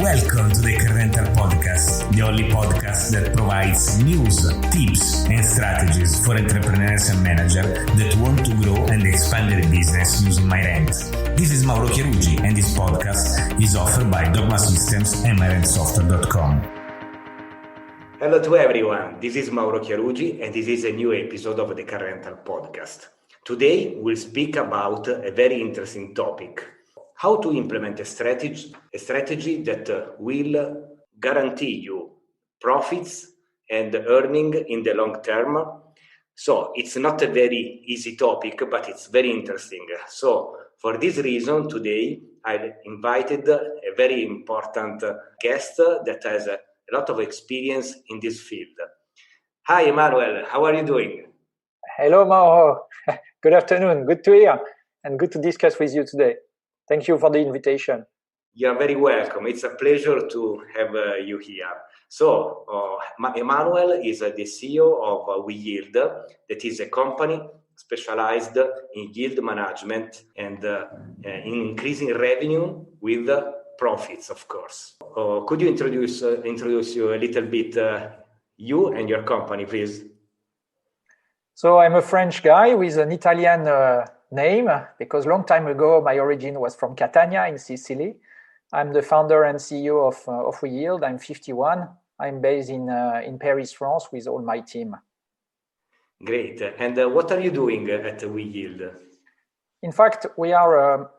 Welcome to the Rental Podcast, the only podcast that provides news, tips, and strategies for entrepreneurs and managers that want to grow and expand their business using MyRent. This is Mauro Chiarugi, and this podcast is offered by Dogma Systems and MyRentSoftware.com. Hello to everyone, this is Mauro Chiarugi and this is a new episode of the Rental Podcast. Today we'll speak about a very interesting topic: how to implement a strategy that will guarantee you profits and earning in the long term. So it's not a very easy topic, but it's very interesting. So for this reason, today I invited a very important guest that has a lot of experience in this field. Hi, Emmanuel. How are you doing? Hello, Mauro. Good afternoon. Good to hear and good to discuss with you today. Thank you for the invitation. You're very welcome. It's a pleasure to have you here. So, Emmanuel is the CEO of WeYield. That is a company specialized in yield management and in increasing revenue with profits, of course. Could you introduce you a little bit, you and your company, please? So I'm a French guy with an Italian name, because long time ago my origin was from Catania in Sicily. I'm the founder and CEO of WeYield. I'm 51. I'm based in Paris, France, with all my team. Great. And what are you doing at WeYield? In fact, we are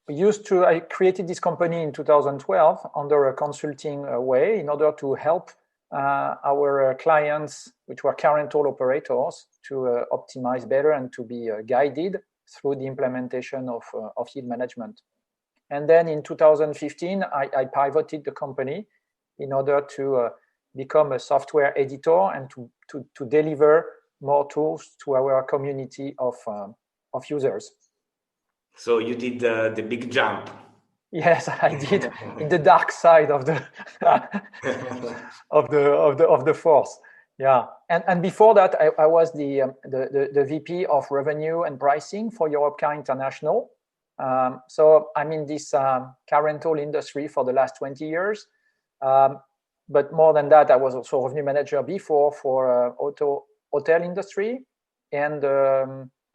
I created this company in 2012 under a consulting way in order to help our clients, which were car rental operators, to optimize better and to be guided through the implementation of yield management. And then in 2015, I pivoted the company in order to become a software editor and to deliver more tools to our community of users. So you did the big jump. Yes, I did, in the dark side of the of the force. Yeah, and before that, I was the VP of Revenue and Pricing for Europcar International. So I'm in this car rental industry for the last 20 years. But more than that, I was also revenue manager before for hotel industry, and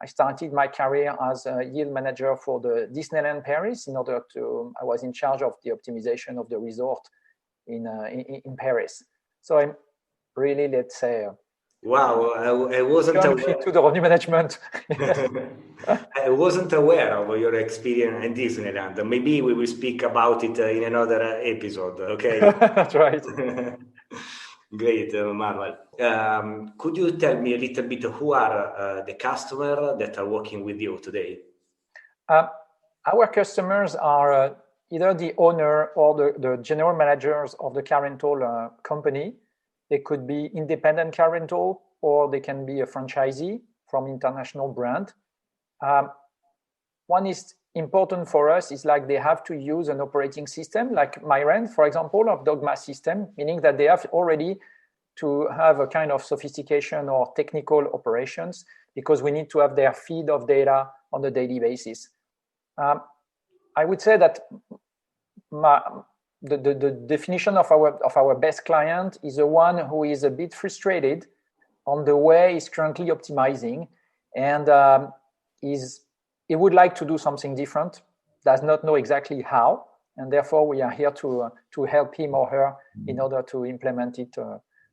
I started my career as a yield manager for the Disneyland Paris. I was in charge of the optimization of the resort in Paris. So I'm really, let's say, wow, I wasn't aware to the revenue management. I wasn't aware of your experience in Disneyland. Maybe we will speak about it in another episode. Okay. That's right. Great, Manuel. Could you tell me a little bit who are the customers that are working with you today? Our customers are either the owner or the general managers of the car rental company. They could be independent car rental, or they can be a franchisee from international brand. One is important for us is like they have to use an operating system like MyRent, for example, of Dogma System, meaning that they have already to have a kind of sophistication or technical operations, because we need to have their feed of data on a daily basis. I would say that the definition of our best client is the one who is a bit frustrated on the way he's currently optimizing, and he would like to do something different, does not know exactly how, and therefore we are here to help him or her in order to implement it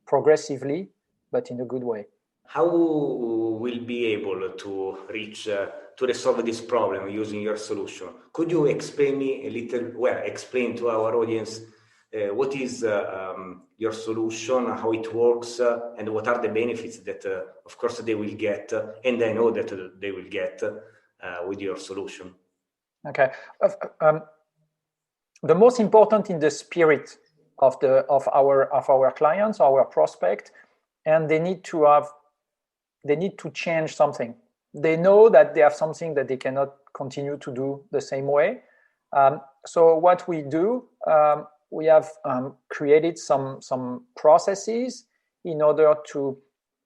progressively, but in a good way. How will be able to reach to resolve this problem using your solution? Could you explain explain to our audience what is your solution, how it works, and what are the benefits that, of course, they will get, and I know that they will get with your solution? Okay. The most important in the spirit of our clients, our prospect, and they need to change something. They know that they have something that they cannot continue to do the same way. So what we do, we have created some processes in order to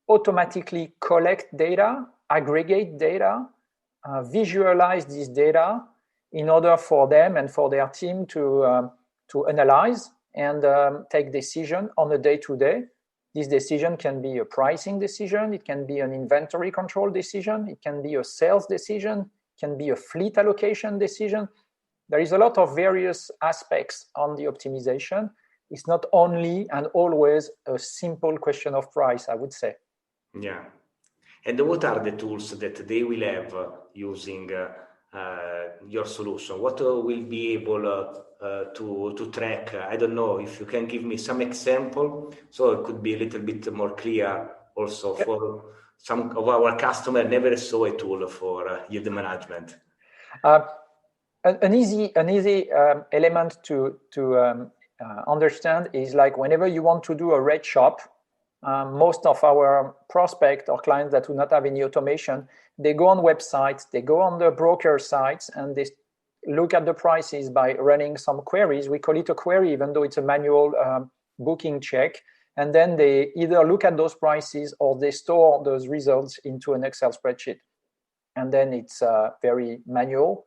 automatically collect data, aggregate data, visualize this data in order for them and for their team to to analyze and take decision on a day-to-day. This decision can be a pricing decision, it can be an inventory control decision, it can be a sales decision, it can be a fleet allocation decision. There is a lot of various aspects on the optimization. It's not only and always a simple question of price, I would say. Yeah. And what are the tools that they will have using your solution? What will be able to track? I don't know if you can give me some example, so it could be a little bit more clear also for some of our customers never saw a tool for yield management. An easy element to understand is like whenever you want to do a rate shop, most of our prospects or clients that do not have any automation, they go on websites, they go on the broker sites, and they look at the prices by running some queries. We call it a query, even though it's a manual booking check. And then they either look at those prices or they store those results into an Excel spreadsheet. And then it's very manual,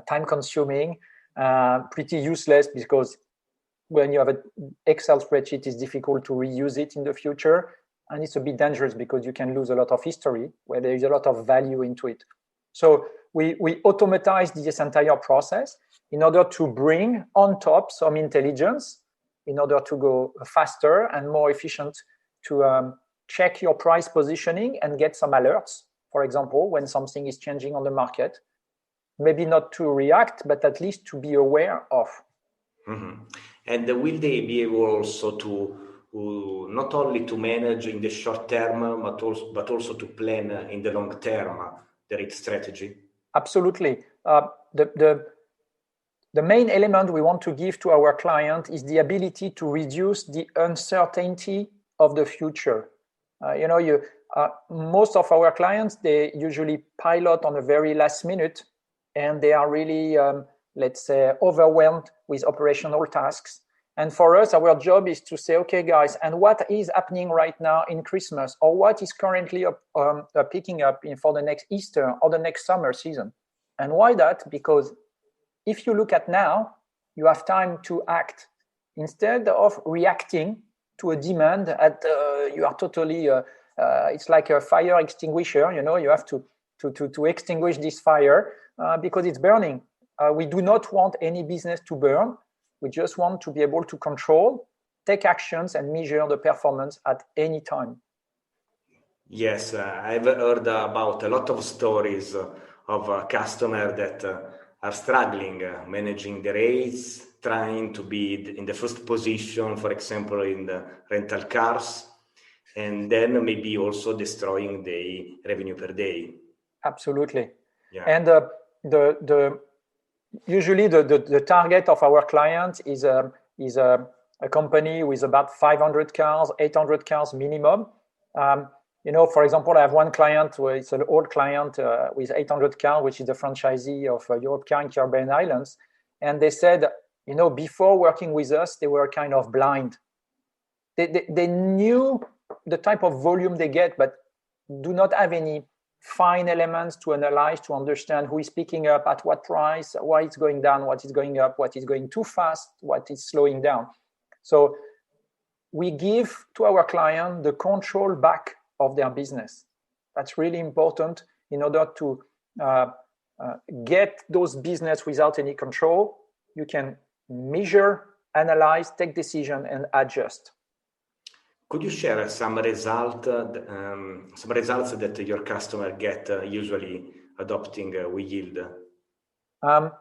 time-consuming, pretty useless, because when you have an Excel spreadsheet, it's difficult to reuse it in the future. And it's a bit dangerous because you can lose a lot of history where there is a lot of value into it. So we automatize this entire process in order to bring on top some intelligence, in order to go faster and more efficient, to check your price positioning and get some alerts. For example, when something is changing on the market, maybe not to react, but at least to be aware of. Mm-hmm. And will they be able also to not only to manage in the short term, but also to plan in the long term the rate strategy? Absolutely. The main element we want to give to our client is the ability to reduce the uncertainty of the future. Most of our clients, they usually pilot on a very last minute, and they are really, let's say, overwhelmed with operational tasks. And for us, our job is to say, okay, guys, and what is happening right now in Christmas, or what is currently picking up for the next Easter or the next summer season? And why that? Because if you look at now, you have time to act instead of reacting to a demand at you are totally. It's like a fire extinguisher. You have to extinguish this fire because it's burning. We do not want any business to burn. We just want to be able to control, take actions, and measure the performance at any time. Yes, I've heard about a lot of stories of customers that are struggling managing the rates, trying to be in the first position, for example, in the rental cars, and then maybe also destroying the revenue per day. Absolutely. Yeah. And usually the target of our client is a company with about 500 cars, 800 cars minimum. For example, I have one client where it's an old client with 800 cars, which is the franchisee of Europe Car in Caribbean Islands. And they said, before working with us, they were kind of blind. They knew the type of volume they get, but do not have any fine elements to analyze, to understand who is picking up at what price, why it's going down, what is going up, what is going too fast, what is slowing down. So we give to our client the control back of their business. That's really important in order to get those business without any control. You can measure, analyze, take decision, and adjust. Could you share some results that your customer get usually adopting WeYield? I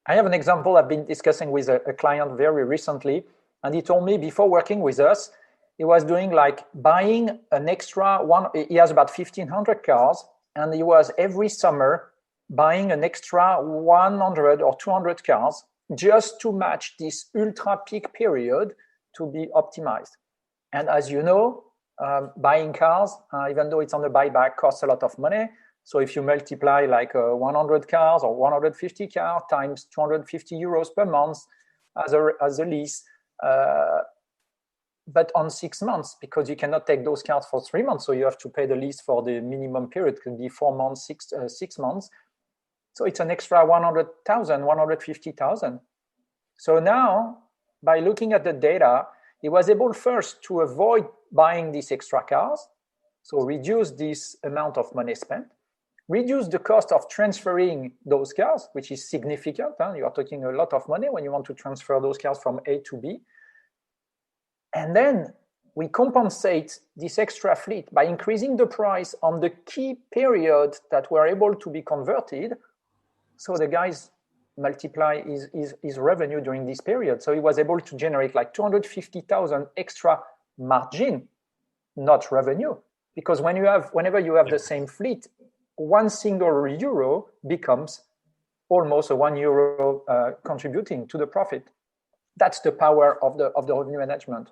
have an example I've been discussing with a client very recently, and he told me before working with us, he was doing like buying an extra one. He has about 1,500 cars, and he was every summer buying an extra 100 or 200 cars just to match this ultra peak period to be optimized. And as you know, buying cars, even though it's on the buyback, costs a lot of money. So if you multiply like 100 cars or 150 cars times 250 euros per month as a lease, but on 6 months, because you cannot take those cars for 3 months, so you have to pay the lease for the minimum period. It could be 4 months, 6 months. So it's an extra 100,000, 150,000. So now, by looking at the data, he was able first to avoid buying these extra cars, so reduce this amount of money spent, reduce the cost of transferring those cars, which is significant. You are talking a lot of money when you want to transfer those cars from A to B. And then we compensate this extra fleet by increasing the price on the key period that were able to be converted. So the guys multiply his revenue during this period. So he was able to generate like 250,000 extra margin, not revenue. Because whenever you have the same fleet, 1 single euro becomes almost a 1 euro contributing to the profit. That's the power of the revenue management.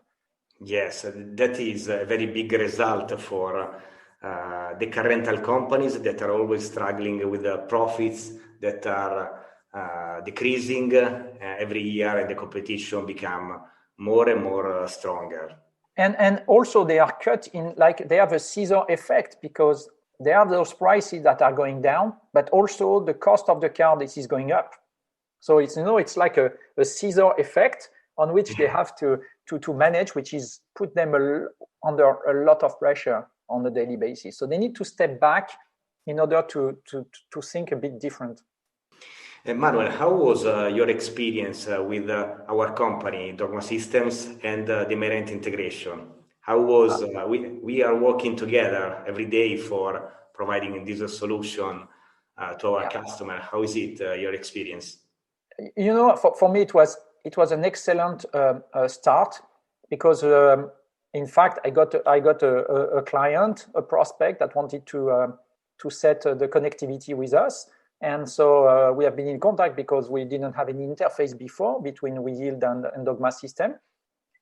Yes, that is a very big result for the car rental companies that are always struggling with the profits that are decreasing every year, and the competition become more and more stronger. And also they are cut in, like they have a scissor effect, because they have those prices that are going down, but also the cost of the car is going up. So it's like a scissor effect on which they have to manage, which is put them under a lot of pressure on a daily basis. So they need to step back in order to think a bit different. Emmanuel, how was your experience with our company, Dogma Systems, and the Merent integration? How was we are working together every day for providing this solution to our customer? How is it your experience? For me it was an excellent start, because in fact I got a client, a prospect that wanted to set the connectivity with us. And so we have been in contact because we didn't have any interface before between WeYield and Dogma System.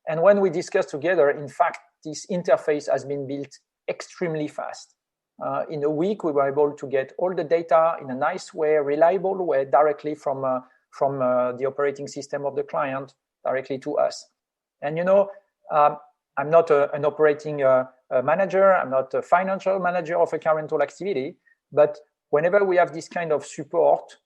And when we discussed together, in fact, this interface has been built extremely fast. In a week, we were able to get all the data in a nice way, reliable way, directly from the operating system of the client directly to us. And I'm not an operating manager. I'm not a financial manager of a car rental activity, but whenever we have this kind of support,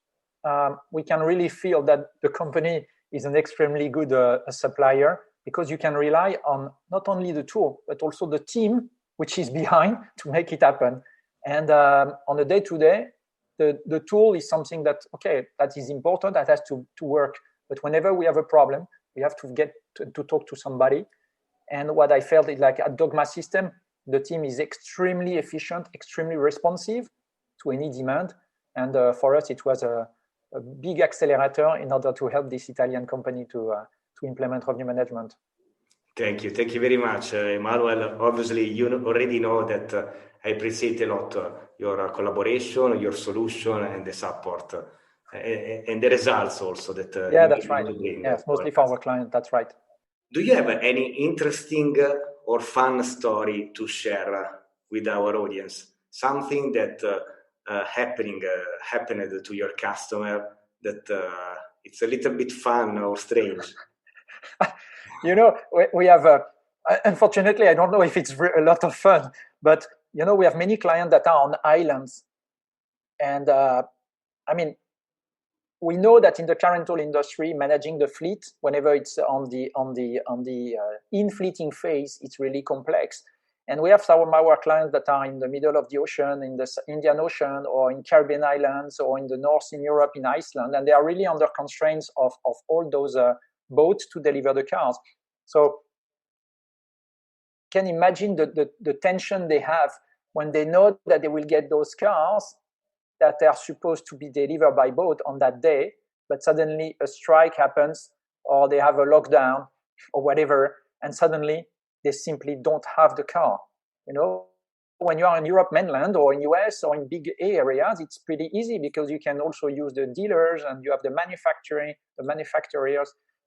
we can really feel that the company is an extremely good supplier, because you can rely on not only the tool, but also the team which is behind to make it happen. And on a day-to-day, the tool is something that is important, that has to work. But whenever we have a problem, we have to get to talk to somebody. And what I felt is, like at Dogma System, the team is extremely efficient, extremely responsive to any demand. And for us, it was a big accelerator in order to help this Italian company to implement revenue management. Thank you very much, Emmanuel. Obviously, you already know that I appreciate a lot your collaboration, your solution, and the support, and the results also that. That's right. Yes, mostly for our client. That's right. Do you have any interesting or fun story to share with our audience? Something that happened to your customer that it's a little bit fun or strange? We have, unfortunately, I don't know if it's a lot of fun, but, we have many clients that are on islands. And, we know that in the car rental industry, managing the fleet, whenever it's on the in-fleeting phase, it's really complex. And we have some of our clients that are in the middle of the ocean, in the Indian Ocean, or in Caribbean islands, or in the north in Europe, in Iceland, and they are really under constraints of all those boats to deliver the cars. So can imagine the tension they have when they know that they will get those cars that are supposed to be delivered by boat on that day, but suddenly a strike happens, or they have a lockdown or whatever, and suddenly they simply don't have the car. When you are in Europe mainland or in US or in big areas, it's pretty easy, because you can also use the dealers, and you have the manufacturers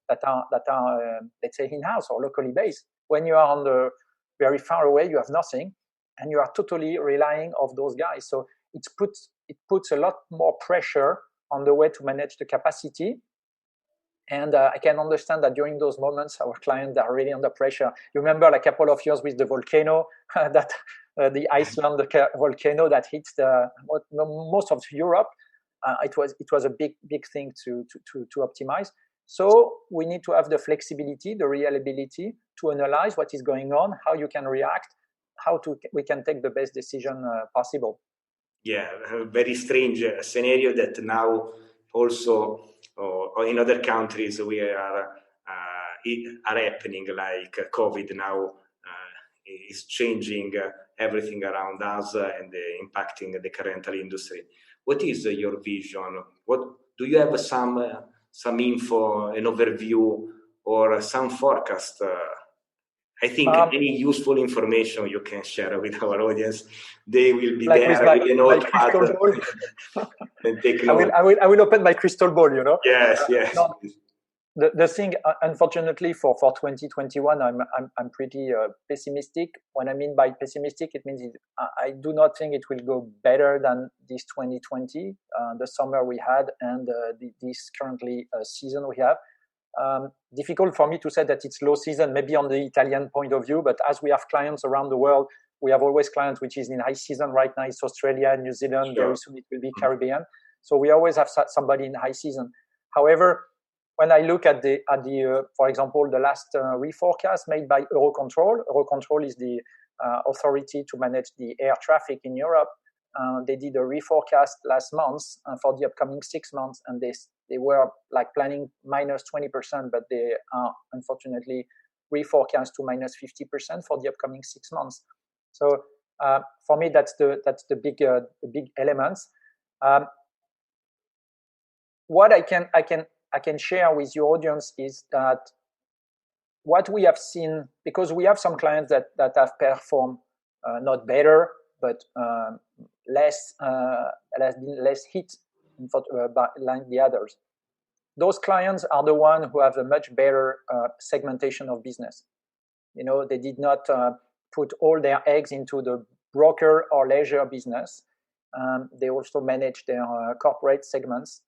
that are let's say in-house or locally based. When you are on the very far away, you have nothing, and you are totally relying on those guys. So it puts a lot more pressure on the way to manage the capacity. And I can understand that during those moments, our clients are really under pressure. You remember, like a couple of years with the volcano, that the Iceland volcano that hit most of Europe. It was a big thing to optimize. So we need to have the flexibility, the reliability to analyze what is going on, how you can react, we can take the best decision possible. Yeah, a very strange scenario that now also in other countries we are happening, like COVID now is changing everything around us and impacting the car rental industry. What is your vision? What do you have some info, an overview, or some forecast? I think any useful information you can share with our audience, they will be like there with a notepad and take note. I will open my crystal ball, you know. Yes. No, the thing, unfortunately, for 2021, I'm pretty pessimistic. What I mean by pessimistic, it means I do not think it will go better than this 2020, the summer we had, and this currently season we have. Difficult for me to say that it's low season, maybe on the Italian point of view, but as we have clients around the world, we have always clients which is in high season right now. It's Australia, New Zealand, sure. Very soon it will be Caribbean. So we always have somebody in high season. However, when I look at the for example, the last reforecast made by Eurocontrol is the authority to manage the air traffic in Europe. They did a reforecast last month for the upcoming 6 months, and they were like planning minus 20%, but they are unfortunately reforecast to minus 50% for the upcoming 6 months. So for me, that's the big elements. What I can share with your audience is that what we have seen, because we have some clients that have performed not better, but less hit like the others. Those clients are the ones who have a much better segmentation of business. You know, they did not put all their eggs into the broker or leisure business. They also manage their corporate segments,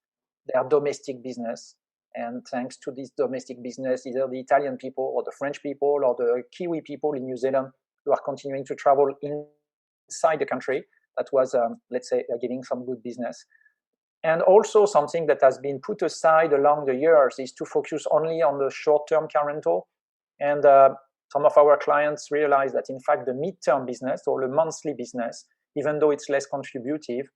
their domestic business. And thanks to this domestic business, either the Italian people or the French people or the Kiwi people in New Zealand who are continuing to travel inside the country, that was, let's say, giving some good business. And also something that has been put aside along the years is to focus only on the short-term car rental. And some of our clients realize that, in fact, the mid-term business or the monthly business, even though it's less contributive,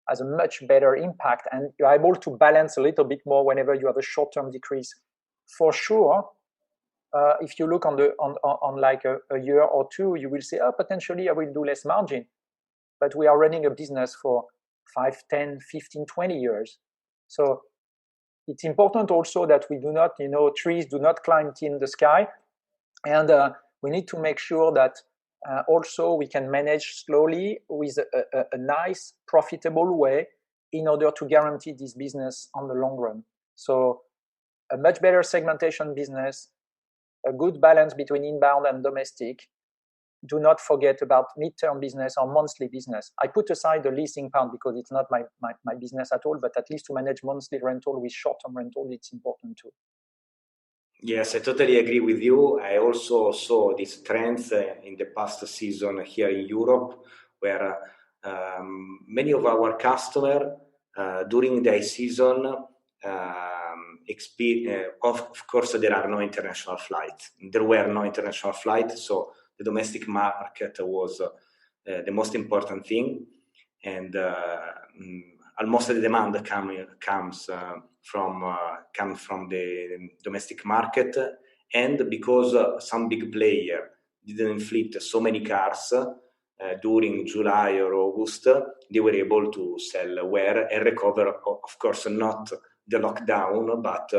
has a much better impact. And you're able to balance a little bit more whenever you have a short-term decrease. For sure, if you look on like a year or two, you will say, potentially I will do less margin. But we are running a business for 5, 10, 15, 20 years. So it's important also that we do not, trees do not climb in the sky. And we need to make sure that also we can manage slowly with a nice, profitable way in order to guarantee this business on the long run. So a much better segmentation business, a good balance between inbound and domestic. Do not forget about mid-term business or monthly business. I put aside the leasing part because it's not my business at all, but at least to manage monthly rental with short-term rental, it's important too. Yes, I totally agree with you. I also saw these trends in the past season here in Europe, where many of our customers during the season of course, there are no international flights. There were no international flights, so the domestic market was the most important thing, and almost the demand comes from the domestic market. And because some big player didn't fleet so many cars during July or August, they were able to sell well and recover, of course, not the lockdown, but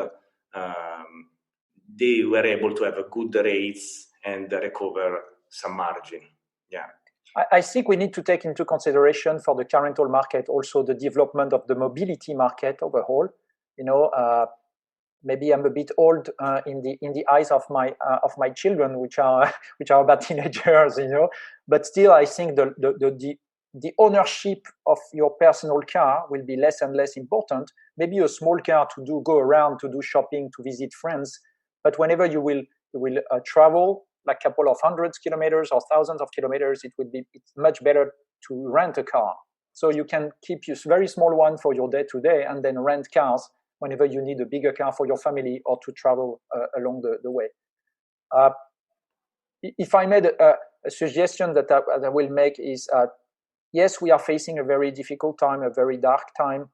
they were able to have a good rates and recover some margin. Yeah. I think we need to take into consideration for the car rental market also the development of the mobility market overall. Maybe I'm a bit old in the eyes of my children, which are about teenagers, But still, I think the ownership of your personal car will be less and less important. Maybe a small car to go around, to do shopping, to visit friends. But whenever you will travel like a couple of hundreds kilometers or thousands of kilometers, it's much better to rent a car. So you can keep your very small one for your day-to-day and then rent cars whenever you need a bigger car for your family or to travel along the way. If I made a suggestion that I will make is, yes, we are facing a very difficult time, a very dark time.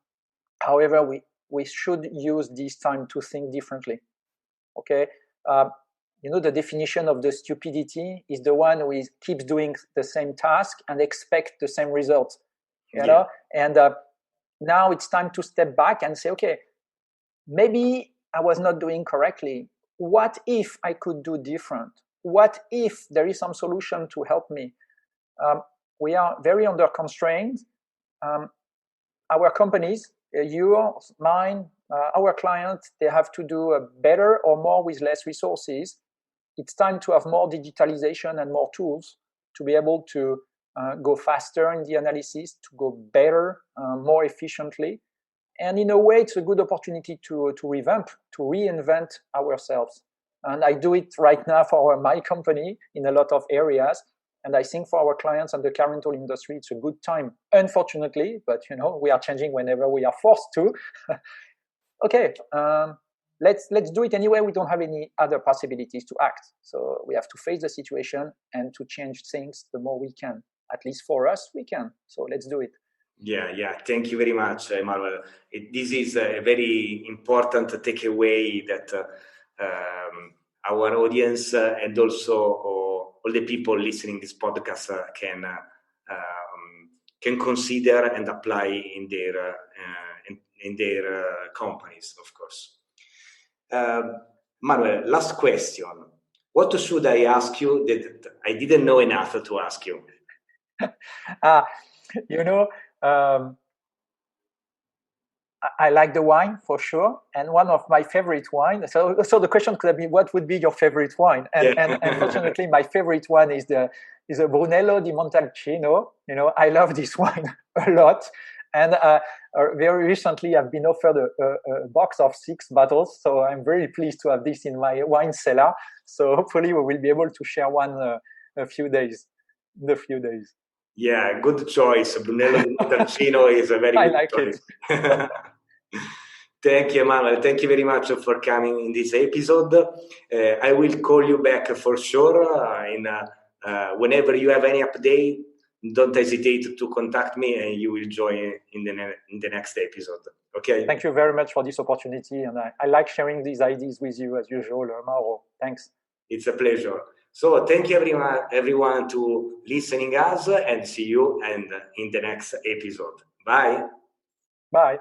However, we should use this time to think differently. Okay, the definition of the stupidity is the one who keeps doing the same task and expect the same results. You know, and now it's time to step back and say, okay, maybe I was not doing correctly. What if I could do different? What if there is some solution to help me? We are very under constraint. Our companies, yours, mine, our clients, they have to do better or more with less resources. It's time to have more digitalization and more tools to be able to go faster in the analysis, to go better, more efficiently. And in a way, it's a good opportunity to revamp, to reinvent ourselves. And I do it right now for my company in a lot of areas. And I think for our clients and the car rental industry, it's a good time, unfortunately, but we are changing whenever we are forced to. Okay, let's do it anyway. We don't have any other possibilities to act. So we have to face the situation and to change things the more we can. At least for us, we can. So let's do it. Yeah. Thank you very much, Emmanuel. This is a very important takeaway that our audience and also all the people listening this podcast can consider and apply in their companies, of course. Manuel, last question. What should I ask you that I didn't know enough to ask you? I like the wine for sure, and one of my favorite wine. So the question could have been, what would be your favorite wine? And unfortunately, my favorite one is a Brunello di Montalcino. I love this wine a lot, and very recently I've been offered a box of 6 bottles. So I'm very pleased to have this in my wine cellar. So hopefully we will be able to share one in a few days. Yeah, good choice. Brunello di Montalcino is a very good choice. It. Thank you, Emmanuel. Thank you very much for coming in this episode. I will call you back for sure. Whenever you have any update, don't hesitate to contact me and you will join in the next episode. Okay? Thank you very much for this opportunity. And I like sharing these ideas with you as usual, Mauro. Thanks. It's a pleasure. So thank you everyone to listening us and see you in the next episode. Bye. Bye.